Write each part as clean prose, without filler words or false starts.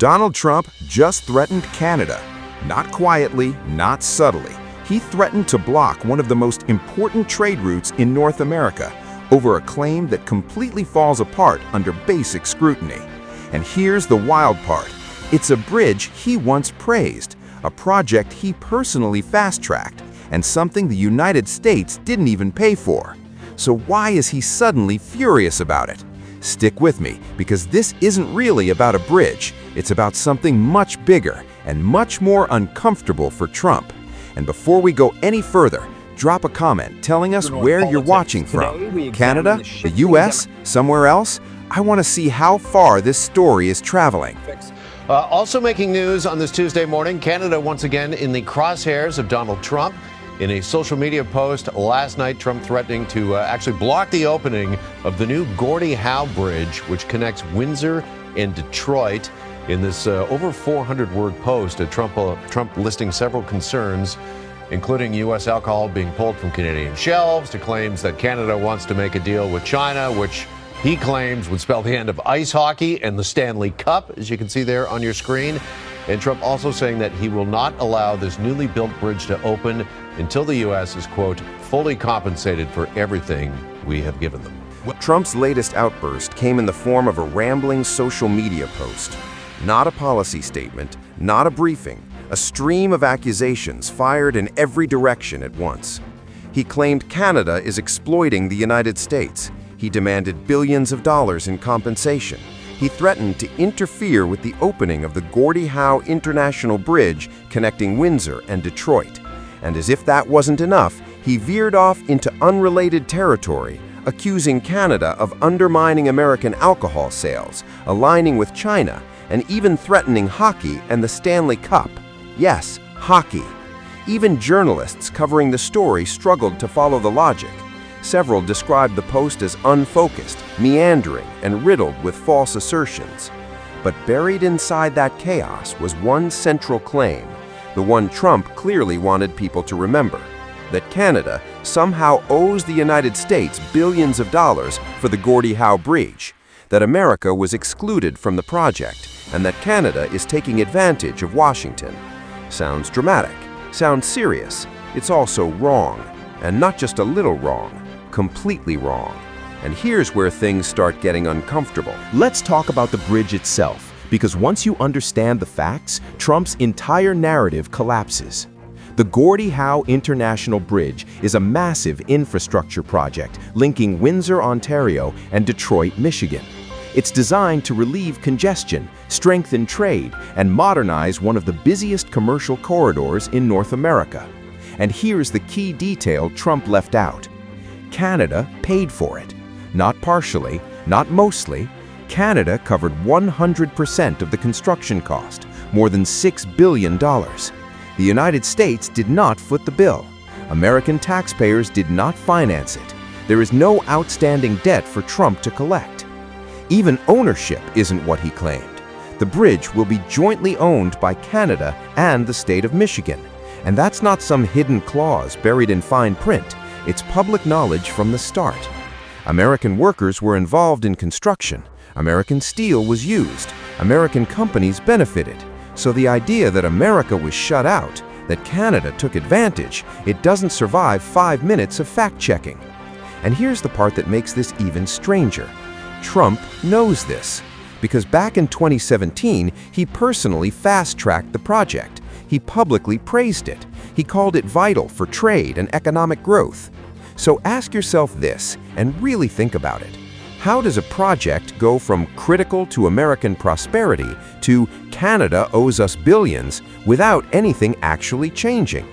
Donald Trump just threatened Canada. Not quietly, not subtly. He threatened to block one of the most important trade routes in North America over a claim that completely falls apart under basic scrutiny. And here's the wild part. It's a bridge he once praised, a project he personally fast-tracked, and something the United States didn't even pay for. So why is he suddenly furious about it? Stick with me, because this isn't really about a bridge. It's about something much bigger and much more uncomfortable for Trump. And before we go any further, drop a comment telling us where you're watching from. Canada, the US, somewhere else? I want to see how far this story is traveling. Also making news on this Tuesday morning, Canada once again in the crosshairs of Donald Trump. In a social media post last night, Trump threatening to actually block the opening of the new Gordie Howe Bridge, which connects Windsor and Detroit. In this over 400-word post, Trump listing several concerns, including U.S. alcohol being pulled from Canadian shelves, to claims that Canada wants to make a deal with China, which he claims would spell the end of ice hockey and the Stanley Cup, as you can see there on your screen. And Trump also saying that he will not allow this newly built bridge to open until the U.S. is, quote, fully compensated for everything we have given them. Trump's latest outburst came in the form of a rambling social media post. Not a policy statement, not a briefing, a stream of accusations fired in every direction at once. He claimed Canada is exploiting the United States. He demanded billions of dollars in compensation. He threatened to interfere with the opening of the Gordie Howe International Bridge connecting Windsor and Detroit. And as if that wasn't enough, he veered off into unrelated territory, accusing Canada of undermining American alcohol sales, aligning with China, and even threatening hockey and the Stanley Cup. Yes, hockey. Even journalists covering the story struggled to follow the logic. Several described the post as unfocused, meandering, and riddled with false assertions. But buried inside that chaos was one central claim, the one Trump clearly wanted people to remember, that Canada somehow owes the United States billions of dollars for the Gordie Howe Bridge, that America was excluded from the project, and that Canada is taking advantage of Washington. Sounds dramatic, sounds serious. It's also wrong, and not just a little wrong, completely wrong. And here's where things start getting uncomfortable. Let's talk about the bridge itself, because once you understand the facts, Trump's entire narrative collapses. The Gordie Howe International Bridge is a massive infrastructure project linking Windsor, Ontario, and Detroit, Michigan. It's designed to relieve congestion, strengthen trade, and modernize one of the busiest commercial corridors in North America. And here's the key detail Trump left out. Canada paid for it. Not partially, not mostly. Canada covered 100% of the construction cost, more than $6 billion. The United States did not foot the bill. American taxpayers did not finance it. There is no outstanding debt for Trump to collect. Even ownership isn't what he claimed. The bridge will be jointly owned by Canada and the state of Michigan. And that's not some hidden clause buried in fine print. It's public knowledge from the start. American workers were involved in construction. American steel was used. American companies benefited. So the idea that America was shut out, that Canada took advantage, it doesn't survive 5 minutes of fact-checking. And here's the part that makes this even stranger. Trump knows this, because back in 2017, he personally fast-tracked the project. He publicly praised it. He called it vital for trade and economic growth. So ask yourself this, and really think about it. How does a project go from critical to American prosperity to Canada owes us billions without anything actually changing?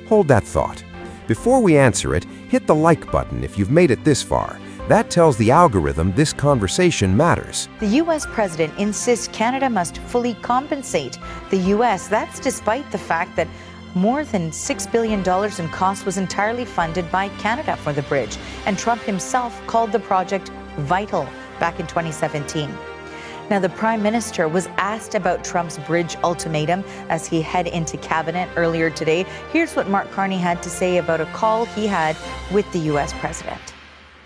Hold that thought. Before we answer it, hit the like button if you've made it this far. That tells the algorithm this conversation matters. The U.S. president insists Canada must fully compensate the U.S. That's despite the fact that more than $6 billion in cost was entirely funded by Canada for the bridge, and Trump himself called the project vital back in 2017. Now, the Prime Minister was asked about Trump's bridge ultimatum as he head into cabinet earlier today. Here's what Mark Carney had to say about a call he had with the U.S. president.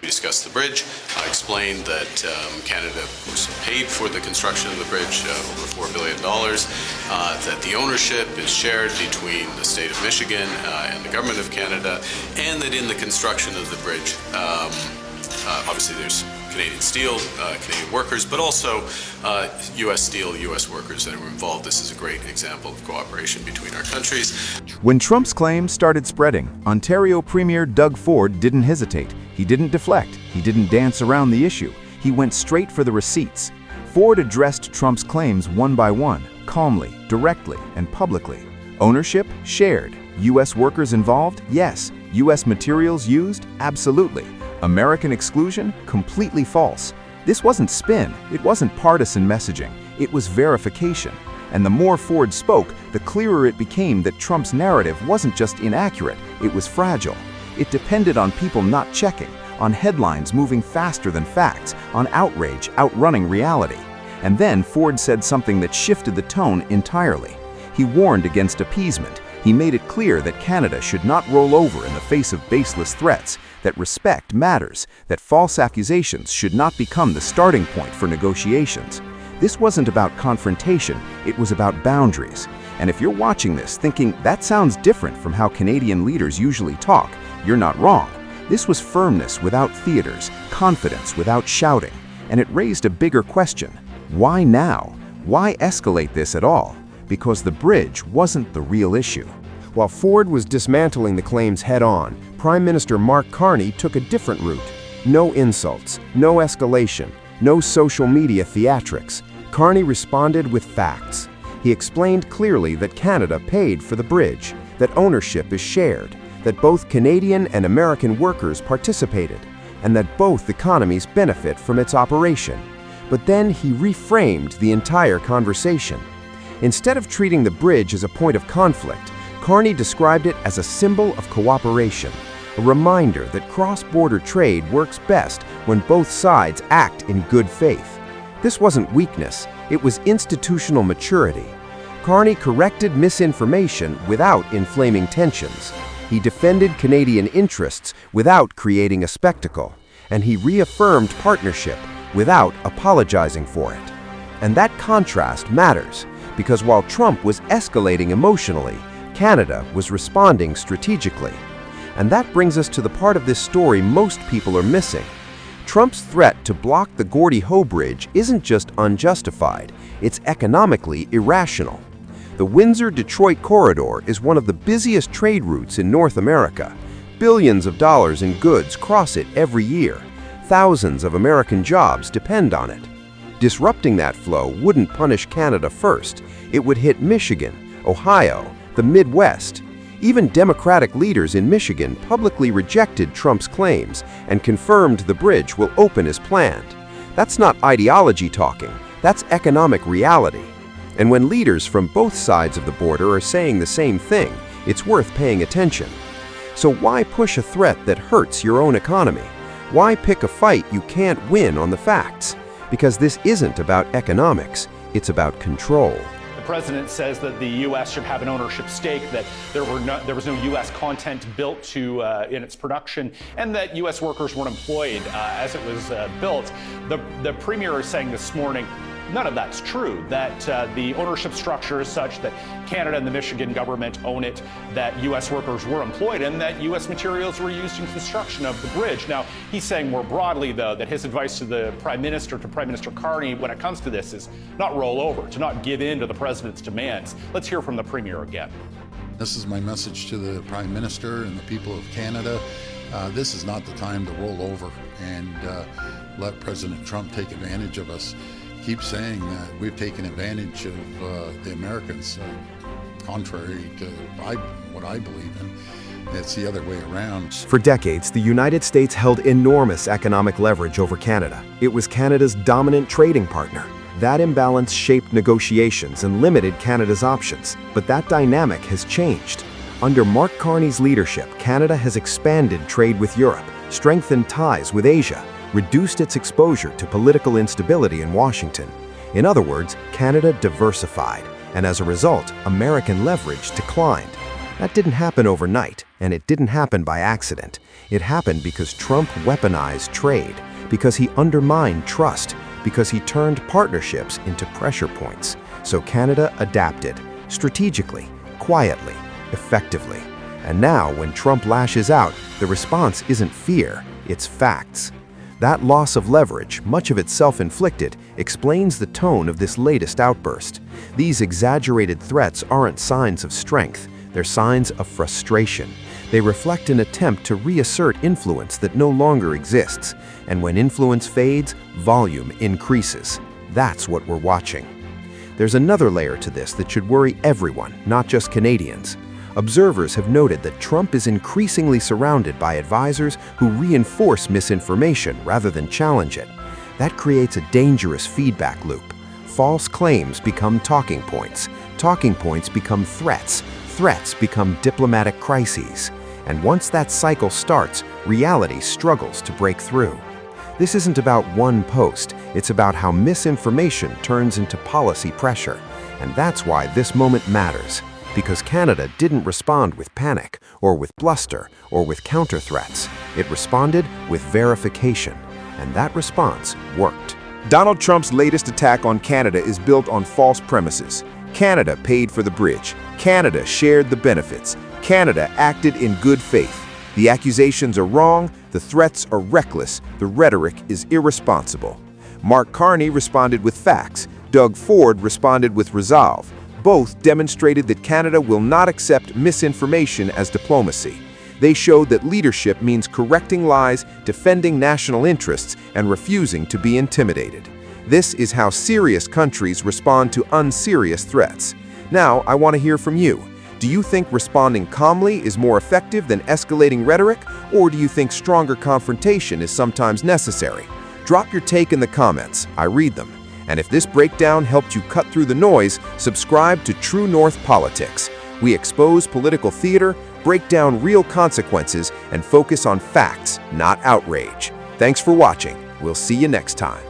We discussed the bridge. I explained that Canada was paid for the construction of the bridge, over $4 billion, that the ownership is shared between the state of Michigan and the government of Canada, and that in the construction of the bridge, obviously there's Canadian steel, Canadian workers, but also U.S. steel, U.S. workers that were involved. This is a great example of cooperation between our countries. When Trump's claims started spreading, Ontario Premier Doug Ford didn't hesitate. He didn't deflect. He didn't dance around the issue. He went straight for the receipts. Ford addressed Trump's claims one by one, calmly, directly, and publicly. Ownership? Shared. U.S. workers involved? Yes. U.S. materials used? Absolutely. American exclusion? Completely false. This wasn't spin. It wasn't partisan messaging. It was verification. And the more Ford spoke, the clearer it became that Trump's narrative wasn't just inaccurate, it was fragile. It depended on people not checking, on headlines moving faster than facts, on outrage outrunning reality. And then Ford said something that shifted the tone entirely. He warned against appeasement. He made it clear that Canada should not roll over in the face of baseless threats, that respect matters, that false accusations should not become the starting point for negotiations. This wasn't about confrontation, it was about boundaries. And if you're watching this thinking that sounds different from how Canadian leaders usually talk, you're not wrong. This was firmness without theaters, confidence without shouting. And it raised a bigger question. Why now? Why escalate this at all? Because the bridge wasn't the real issue. While Ford was dismantling the claims head-on, Prime Minister Mark Carney took a different route. No insults, no escalation, no social media theatrics. Carney responded with facts. He explained clearly that Canada paid for the bridge, that ownership is shared, that both Canadian and American workers participated, and that both economies benefit from its operation. But then he reframed the entire conversation. Instead of treating the bridge as a point of conflict, Carney described it as a symbol of cooperation, a reminder that cross-border trade works best when both sides act in good faith. This wasn't weakness, it was institutional maturity. Carney corrected misinformation without inflaming tensions. He defended Canadian interests without creating a spectacle, and he reaffirmed partnership without apologizing for it. And that contrast matters, because while Trump was escalating emotionally, Canada was responding strategically. And that brings us to the part of this story most people are missing. Trump's threat to block the Gordie Howe Bridge isn't just unjustified, it's economically irrational. The Windsor-Detroit corridor is one of the busiest trade routes in North America. Billions of dollars in goods cross it every year. Thousands of American jobs depend on it. Disrupting that flow wouldn't punish Canada first. It would hit Michigan, Ohio, the Midwest. Even Democratic leaders in Michigan publicly rejected Trump's claims and confirmed the bridge will open as planned. That's not ideology talking, that's economic reality. And when leaders from both sides of the border are saying the same thing, it's worth paying attention. So why push a threat that hurts your own economy? Why pick a fight you can't win on the facts? Because this isn't about economics, it's about control. The president says that the U.S. should have an ownership stake, that there was no U.S. content built in its production, and that U.S. workers weren't employed as it was built. The premier is saying this morning, none of that's true, that the ownership structure is such that Canada and the Michigan government own it, that U.S. workers were employed, and that U.S. materials were used in construction of the bridge. Now, he's saying more broadly, though, that his advice to the Prime Minister, to Prime Minister Carney, when it comes to this, is not roll over, to not give in to the president's demands. Let's hear from the premier again. This is my message to the Prime Minister and the people of Canada. This is not the time to roll over and let President Trump take advantage of us. Keep saying that we've taken advantage of the Americans, contrary to what I believe in. It's the other way around. For decades, the United States held enormous economic leverage over Canada. It was Canada's dominant trading partner. That imbalance shaped negotiations and limited Canada's options. But that dynamic has changed. Under Mark Carney's leadership, Canada has expanded trade with Europe, strengthened ties with Asia, reduced its exposure to political instability in Washington. In other words, Canada diversified, and as a result, American leverage declined. That didn't happen overnight, and it didn't happen by accident. It happened because Trump weaponized trade. because he undermined trust, because he turned partnerships into pressure points. So Canada adapted, strategically, quietly, effectively. And now, when Trump lashes out, the response isn't fear, it's facts. That loss of leverage, much of it self-inflicted, explains the tone of this latest outburst. These exaggerated threats aren't signs of strength, they're signs of frustration. They reflect an attempt to reassert influence that no longer exists. And when influence fades, volume increases. That's what we're watching. There's another layer to this that should worry everyone, not just Canadians. Observers have noted that Trump is increasingly surrounded by advisors who reinforce misinformation rather than challenge it. That creates a dangerous feedback loop. False claims become talking points become threats, threats become diplomatic crises. And once that cycle starts, reality struggles to break through. This isn't about one post, it's about how misinformation turns into policy pressure. And that's why this moment matters. Because Canada didn't respond with panic, or with bluster, or with counter threats. It responded with verification. And that response worked. Donald Trump's latest attack on Canada is built on false premises. Canada paid for the bridge. Canada shared the benefits. Canada acted in good faith. The accusations are wrong, the threats are reckless, the rhetoric is irresponsible. Mark Carney responded with facts. Doug Ford responded with resolve. Both demonstrated that Canada will not accept misinformation as diplomacy. They showed that leadership means correcting lies, defending national interests, and refusing to be intimidated. This is how serious countries respond to unserious threats. Now, I want to hear from you. Do you think responding calmly is more effective than escalating rhetoric, or do you think stronger confrontation is sometimes necessary? Drop your take in the comments. I read them. And if this breakdown helped you cut through the noise, subscribe to True North Politics. We expose political theater, break down real consequences, and focus on facts, not outrage. Thanks for watching. We'll see you next time.